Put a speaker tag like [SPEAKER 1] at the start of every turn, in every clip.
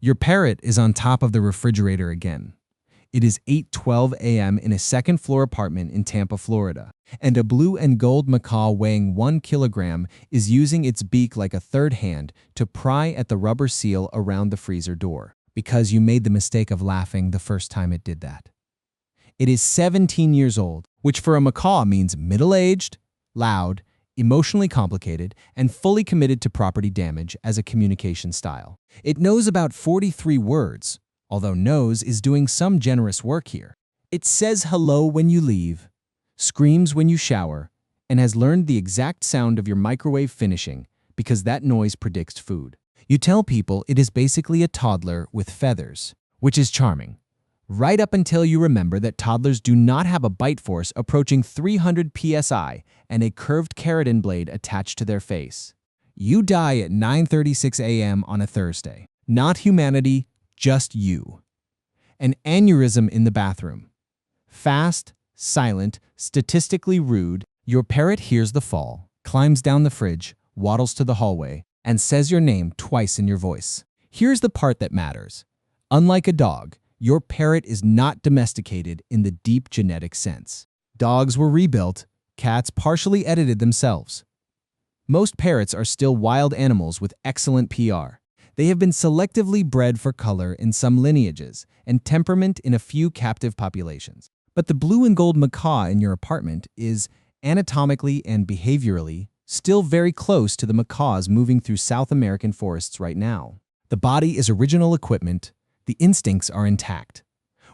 [SPEAKER 1] Your parrot is on top of the refrigerator again. It is 8:12 a.m. in a second-floor apartment in Tampa, Florida, and a blue and gold macaw weighing 1 kilogram is using its beak like a third hand to pry at the rubber seal around the freezer door, because you made the mistake of laughing the first time it did that. It is 17 years old, which for a macaw means middle-aged, loud, emotionally complicated, and fully committed to property damage as a communication style. It knows about 43 words, although knows is doing some generous work here. It says hello when you leave, screams when you shower, and has learned the exact sound of your microwave finishing because that noise predicts food. You tell people it is basically a toddler with feathers, which is charming, right up until you remember that toddlers do not have a bite force approaching 300 psi and a curved keratin blade attached to their face. You die at 9:36 a.m. on a Thursday. Not humanity, just you. An aneurysm in the bathroom. Fast, silent, statistically rude, your parrot hears the fall, climbs down the fridge, waddles to the hallway, and says your name twice in your voice. Here's the part that matters. Unlike a dog, your parrot is not domesticated in the deep genetic sense. Dogs were rebuilt, cats partially edited themselves. Most parrots are still wild animals with excellent PR. They have been selectively bred for color in some lineages and temperament in a few captive populations. But the blue and gold macaw in your apartment is, anatomically and behaviorally, still very close to the macaws moving through South American forests right now. The body is original equipment, the instincts are intact.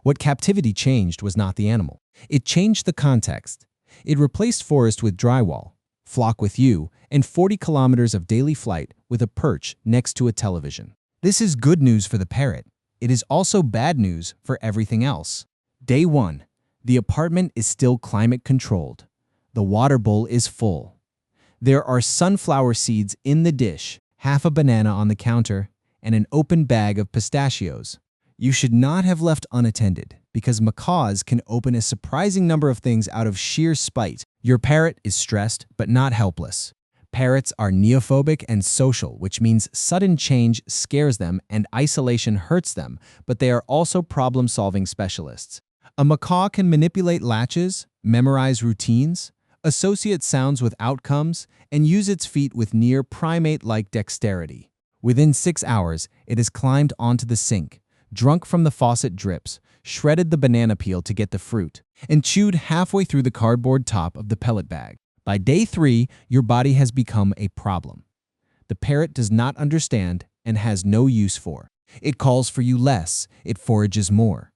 [SPEAKER 1] What captivity changed was not the animal. It changed the context. It replaced forest with drywall, flock with you, and 40 kilometers of daily flight with a perch next to a television. This is good news for the parrot. It is also bad news for everything else. Day 1. The apartment is still climate controlled. The water bowl is full. There are sunflower seeds in the dish, half a banana on the counter, and an open bag of pistachios. You should not have left unattended, because macaws can open a surprising number of things out of sheer spite. Your parrot is stressed, but not helpless. Parrots are neophobic and social, which means sudden change scares them and isolation hurts them, but they are also problem-solving specialists. A macaw can manipulate latches, memorize routines, associate sounds with outcomes, and use its feet with near primate-like dexterity. Within 6 hours, it has climbed onto the sink, drunk from the faucet drips, shredded the banana peel to get the fruit, and chewed halfway through the cardboard top of the pellet bag. By day 3, your body has become a problem. The parrot does not understand and has no use for. It calls for you less, it forages more.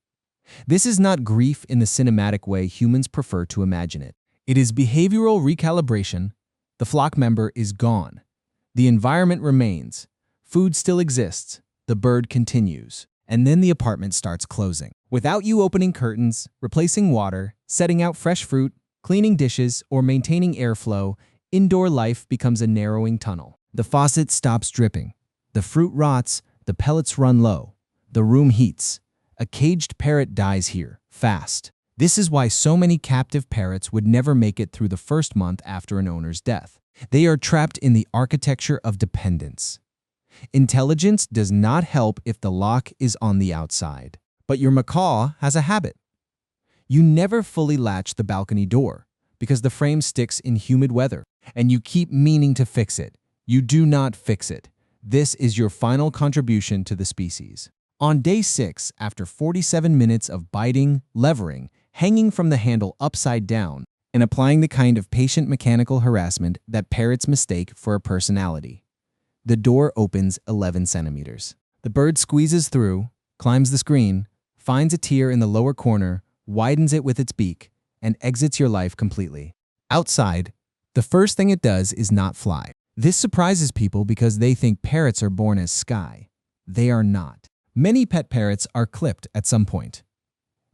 [SPEAKER 1] This is not grief in the cinematic way humans prefer to imagine it. It is behavioral recalibration. The flock member is gone. The environment remains. Food still exists. The bird continues. And then the apartment starts closing. Without you opening curtains, replacing water, setting out fresh fruit, cleaning dishes, or maintaining airflow, indoor life becomes a narrowing tunnel. The faucet stops dripping. The fruit rots. The pellets run low. The room heats. A caged parrot dies here, fast. This is why so many captive parrots would never make it through the first month after an owner's death. They are trapped in the architecture of dependence. Intelligence does not help if the lock is on the outside. But your macaw has a habit. You never fully latch the balcony door because the frame sticks in humid weather, and you keep meaning to fix it. You do not fix it. This is your final contribution to the species. On day 6, after 47 minutes of biting, levering, hanging from the handle upside down, and applying the kind of patient mechanical harassment that parrots mistake for a personality, the door opens 11 centimeters. The bird squeezes through, climbs the screen, finds a tear in the lower corner, widens it with its beak, and exits your life completely. Outside, the first thing it does is not fly. This surprises people because they think parrots are born as sky. They are not. Many pet parrots are clipped at some point.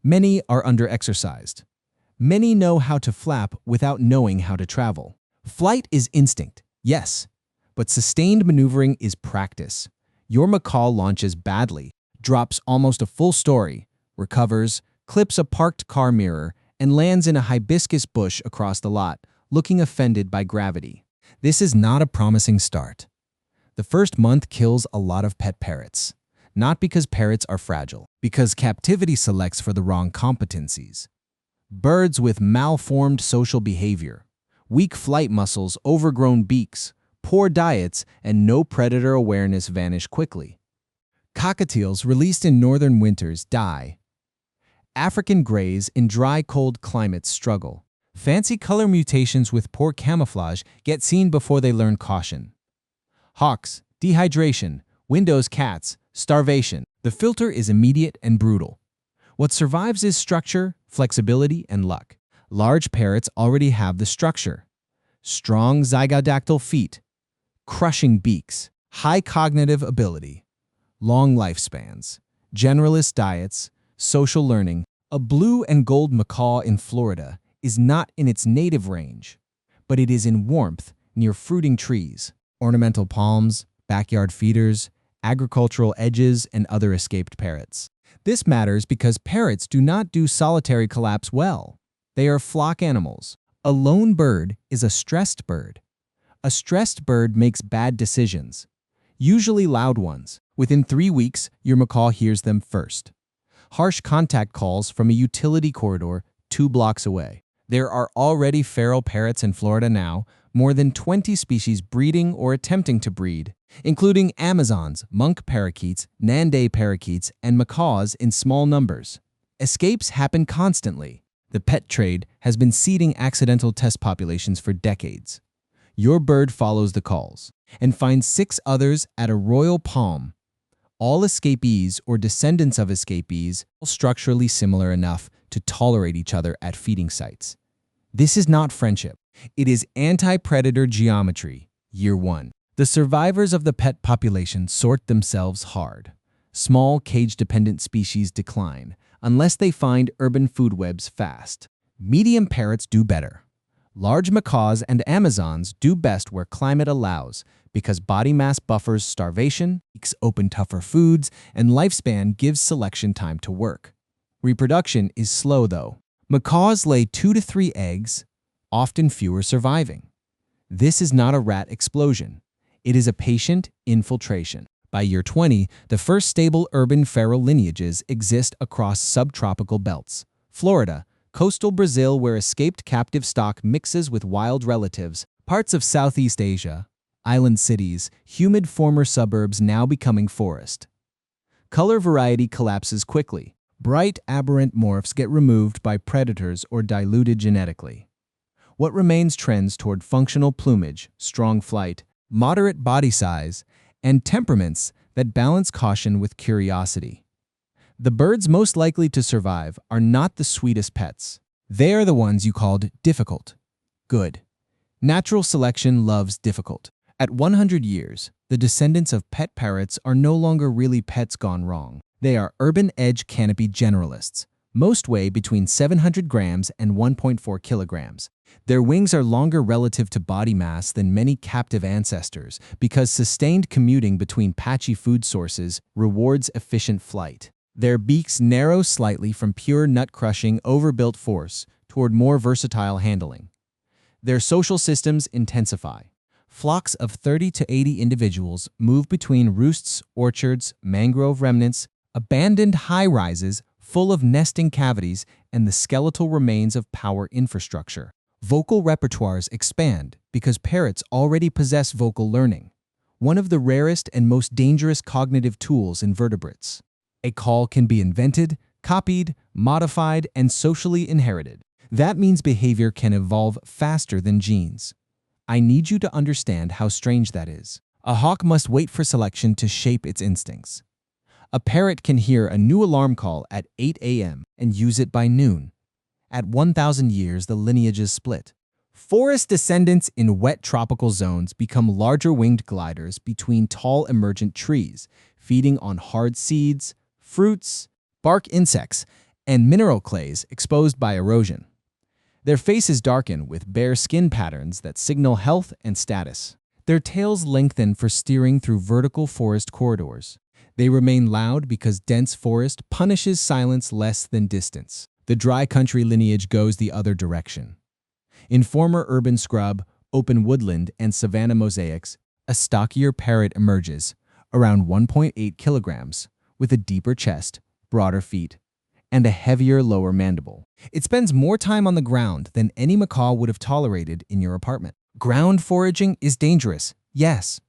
[SPEAKER 1] Many are under-exercised. Many know how to flap without knowing how to travel. Flight is instinct, yes, but sustained maneuvering is practice. Your macaw launches badly, drops almost a full story, recovers, clips a parked car mirror, and lands in a hibiscus bush across the lot, looking offended by gravity. This is not a promising start. The first month kills a lot of pet parrots. not because parrots are fragile, because captivity selects for the wrong competencies. Birds with malformed social behavior, weak flight muscles, overgrown beaks, poor diets, and no predator awareness vanish quickly. Cockatiels released in northern winters die. African greys in dry, cold climates struggle. Fancy color mutations with poor camouflage get seen before they learn caution. Hawks, dehydration, windows cats, starvation. The filter is immediate and brutal. What survives is structure, flexibility, and luck. Large parrots already have the structure. Strong zygodactyl feet, crushing beaks, high cognitive ability, long lifespans, generalist diets, social learning. A blue and gold macaw in Florida is not in its native range, but it is in warmth near fruiting trees, ornamental palms, backyard feeders, agricultural edges, and other escaped parrots. This matters because parrots do not do solitary collapse well. They are flock animals. A lone bird is a stressed bird. A stressed bird makes bad decisions, usually loud ones. Within 3 weeks, your macaw hears them first. Harsh contact calls from a utility corridor 2 blocks away. There are already feral parrots in Florida now, more than 20 species breeding or attempting to breed, including Amazons, monk parakeets, Nande parakeets, and macaws in small numbers. Escapes happen constantly. The pet trade has been seeding accidental test populations for decades. Your bird follows the calls and finds 6 others at a royal palm. All escapees or descendants of escapees are structurally similar enough to tolerate each other at feeding sites. This is not friendship. It is anti-predator geometry, year 1. The survivors of the pet population sort themselves hard. Small cage-dependent species decline unless they find urban food webs fast. Medium parrots do better. Large macaws and Amazons do best where climate allows because body mass buffers starvation, beaks open tougher foods, and lifespan gives selection time to work. Reproduction is slow though. Macaws lay 2 to 3 eggs, often fewer surviving. This is not a rat explosion. It is a patient infiltration. By year 20, the first stable urban feral lineages exist across subtropical belts. Florida, coastal Brazil where escaped captive stock mixes with wild relatives, parts of Southeast Asia, island cities, humid former suburbs now becoming forest. Color variety collapses quickly. Bright, aberrant morphs get removed by predators or diluted genetically. What remains trends toward functional plumage, strong flight, moderate body size, and temperaments that balance caution with curiosity. The birds most likely to survive are not the sweetest pets. They are the ones you called difficult. Good. Natural selection loves difficult. At 100 years, the descendants of pet parrots are no longer really pets gone wrong. They are urban edge canopy generalists. Most weigh between 700 grams and 1.4 kilograms. Their wings are longer relative to body mass than many captive ancestors because sustained commuting between patchy food sources rewards efficient flight. Their beaks narrow slightly from pure nut-crushing, overbuilt force toward more versatile handling. Their social systems intensify. Flocks of 30 to 80 individuals move between roosts, orchards, mangrove remnants, abandoned high-rises full of nesting cavities, and the skeletal remains of power infrastructure. Vocal repertoires expand because parrots already possess vocal learning, one of the rarest and most dangerous cognitive tools in vertebrates. A call can be invented, copied, modified, and socially inherited. That means behavior can evolve faster than genes. I need you to understand how strange that is. A hawk must wait for selection to shape its instincts. A parrot can hear a new alarm call at 8 a.m. and use it by noon. At 1,000 years, the lineages split. Forest descendants in wet tropical zones become larger winged gliders between tall emergent trees, feeding on hard seeds, fruits, bark insects, and mineral clays exposed by erosion. Their faces darken with bare skin patterns that signal health and status. Their tails lengthen for steering through vertical forest corridors. They remain loud because dense forest punishes silence less than distance. The dry country lineage goes the other direction. In former urban scrub, open woodland, and savanna mosaics, a stockier parrot emerges, around 1.8 kilograms, with a deeper chest, broader feet, and a heavier lower mandible. It spends more time on the ground than any macaw would have tolerated in your apartment. Ground foraging is dangerous, yes,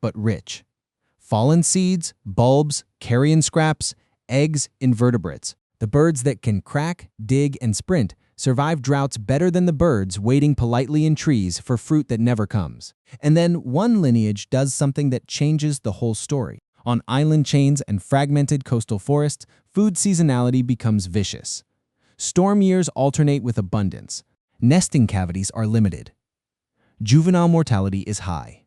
[SPEAKER 1] but rich. Fallen seeds, bulbs, carrion scraps, eggs, invertebrates. The birds that can crack, dig, and sprint survive droughts better than the birds waiting politely in trees for fruit that never comes. And then one lineage does something that changes the whole story. On island chains and fragmented coastal forests, food seasonality becomes vicious. Storm years alternate with abundance. Nesting cavities are limited. Juvenile mortality is high.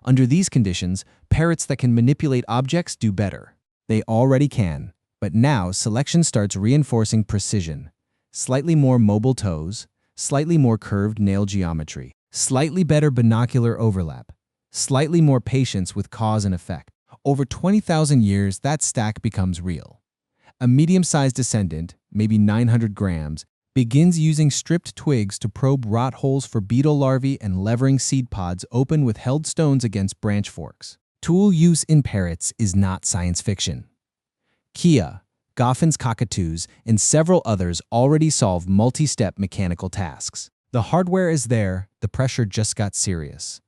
[SPEAKER 1] Under these conditions, parrots that can manipulate objects do better. They already can, but now selection starts reinforcing precision. Slightly more mobile toes, slightly more curved nail geometry, slightly better binocular overlap, slightly more patience with cause and effect. Over 20,000 years, that stack becomes real. A medium-sized descendant, maybe 900 grams, begins using stripped twigs to probe rot holes for beetle larvae and levering seed pods open with held stones against branch forks. Tool use in parrots is not science fiction. Kia, Goffin's cockatoos, and several others already solve multi-step mechanical tasks. The hardware is there, the pressure just got serious.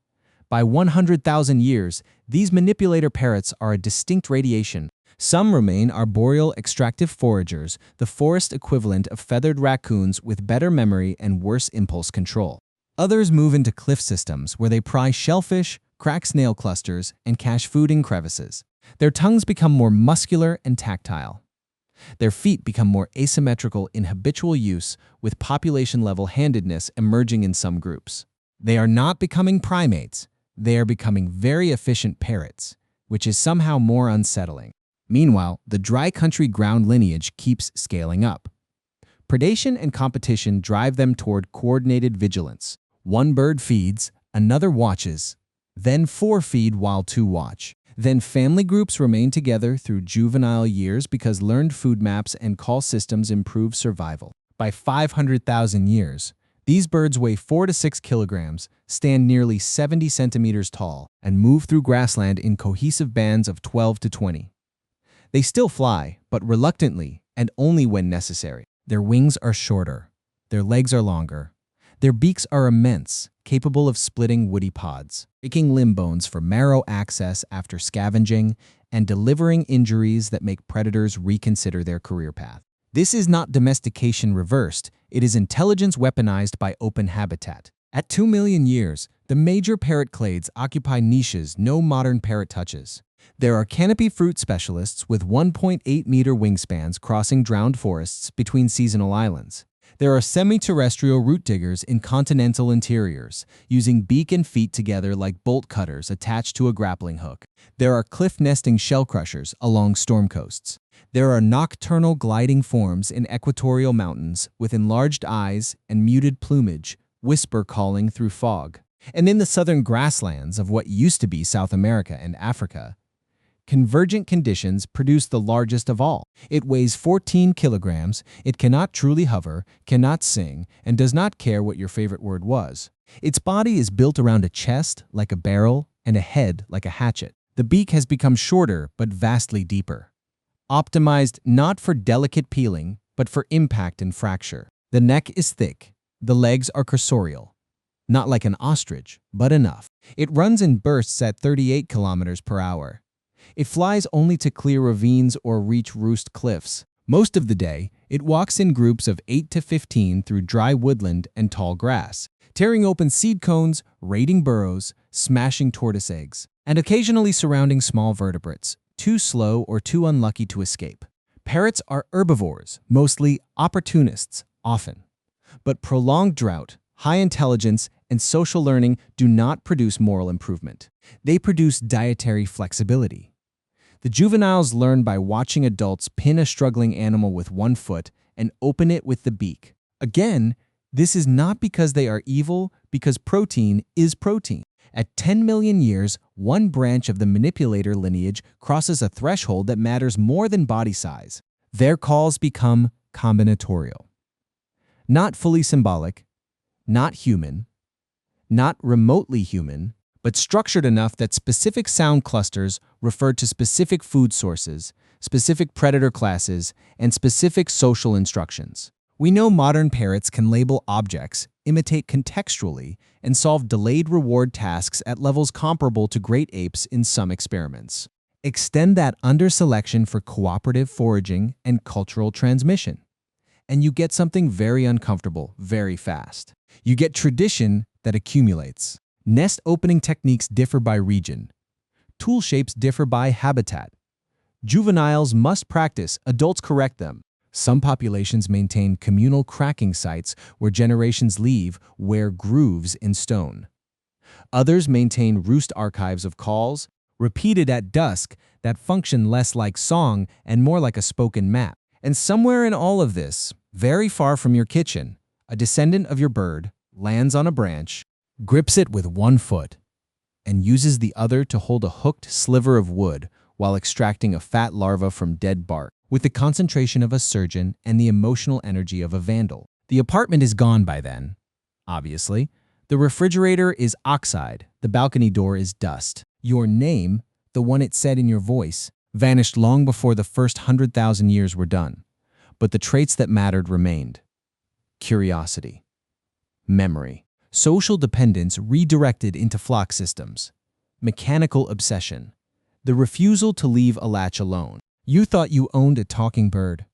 [SPEAKER 1] By 100,000 years, these manipulator parrots are a distinct radiation. Some remain arboreal extractive foragers, the forest equivalent of feathered raccoons with better memory and worse impulse control. Others move into cliff systems where they pry shellfish, crack snail clusters, and cache food in crevices. Their tongues become more muscular and tactile. Their feet become more asymmetrical in habitual use, with population-level handedness emerging in some groups. They are not becoming primates. They are becoming very efficient parrots, which is somehow more unsettling. Meanwhile, the dry country ground lineage keeps scaling up. Predation and competition drive them toward coordinated vigilance. One bird feeds, another watches, then 4 feed while 2 watch. Then family groups remain together through juvenile years because learned food maps and call systems improve survival. By 500,000 years, these birds weigh 4 to 6 kilograms, stand nearly 70 centimeters tall, and move through grassland in cohesive bands of 12 to 20. They still fly, but reluctantly and only when necessary. Their wings are shorter. Their legs are longer. Their beaks are immense, capable of splitting woody pods, breaking limb bones for marrow access after scavenging, and delivering injuries that make predators reconsider their career path. This is not domestication reversed, it is intelligence weaponized by open habitat. At 2 million years, the major parrot clades occupy niches no modern parrot touches. There are canopy fruit specialists with 1.8-meter wingspans crossing drowned forests between seasonal islands. There are semi-terrestrial root diggers in continental interiors, using beak and feet together like bolt cutters attached to a grappling hook. There are cliff-nesting shell crushers along storm coasts. There are nocturnal gliding forms in equatorial mountains with enlarged eyes and muted plumage, whisper calling through fog. And in the southern grasslands of what used to be South America and Africa, convergent conditions produce the largest of all. It weighs 14 kilograms, it cannot truly hover, cannot sing, and does not care what your favorite word was. Its body is built around a chest like a barrel and a head like a hatchet. The beak has become shorter but vastly deeper, optimized not for delicate peeling but for impact and fracture. The neck is thick, the legs are cursorial. Not like an ostrich, but enough. It runs in bursts at 38 kilometers per hour. It flies only to clear ravines or reach roost cliffs. Most of the day, it walks in groups of 8 to 15 through dry woodland and tall grass, tearing open seed cones, raiding burrows, smashing tortoise eggs, and occasionally surrounding small vertebrates, too slow or too unlucky to escape. Parrots are herbivores, mostly opportunists, often. But prolonged drought, high intelligence, and social learning do not produce moral improvement. They produce dietary flexibility. The juveniles learn by watching adults pin a struggling animal with one foot and open it with the beak. Again, this is not because they are evil, because protein is protein. At 10 million years, one branch of the manipulator lineage crosses a threshold that matters more than body size. Their calls become combinatorial. Not fully symbolic, not human, not remotely human, but structured enough that specific sound clusters refer to specific food sources, specific predator classes, and specific social instructions. We know modern parrots can label objects, imitate contextually, and solve delayed reward tasks at levels comparable to great apes in some experiments. Extend that under-selection for cooperative foraging and cultural transmission, and you get something very uncomfortable very fast. You get tradition that accumulates. Nest opening techniques differ by region. Tool shapes differ by habitat. Juveniles must practice, adults correct them. Some populations maintain communal cracking sites where generations leave wear grooves in stone. Others maintain roost archives of calls, repeated at dusk, that function less like song and more like a spoken map. And somewhere in all of this, very far from your kitchen, a descendant of your bird lands on a branch, grips it with one foot, and uses the other to hold a hooked sliver of wood while extracting a fat larva from dead bark, with the concentration of a surgeon and the emotional energy of a vandal. The apartment is gone by then, obviously. The refrigerator is oxide, the balcony door is dust. Your name, the one it said in your voice, vanished long before the first 100,000 years were done. But the traits that mattered remained. Curiosity, memory, social dependence redirected into flock systems, mechanical obsession, the refusal to leave a latch alone. You thought you owned a talking bird.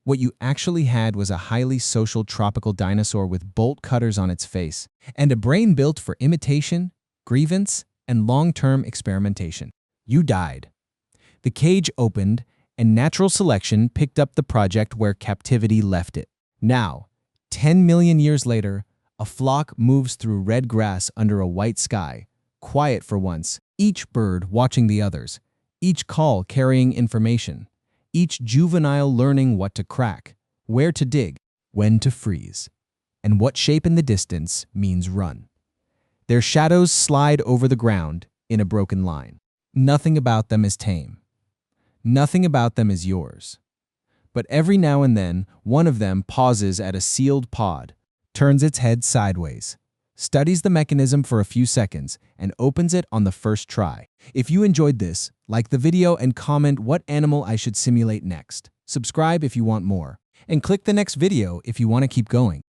[SPEAKER 1] What you actually had was a highly social tropical dinosaur with bolt cutters on its face and a brain built for imitation, grievance, and long-term experimentation. You died. The cage opened, and natural selection picked up the project where captivity left it. Now, 10 million years later, a flock moves through red grass under a white sky, quiet for once, each bird watching the others, each call carrying information, each juvenile learning what to crack, where to dig, when to freeze, and what shape in the distance means run. Their shadows slide over the ground in a broken line. Nothing about them is tame. Nothing about them is yours. But every now and then, one of them pauses at a sealed pod, turns its head sideways, studies the mechanism for a few seconds, and opens it on the first try. If you enjoyed this, like the video and comment what animal I should simulate next. Subscribe if you want more, and click the next video if you want to keep going.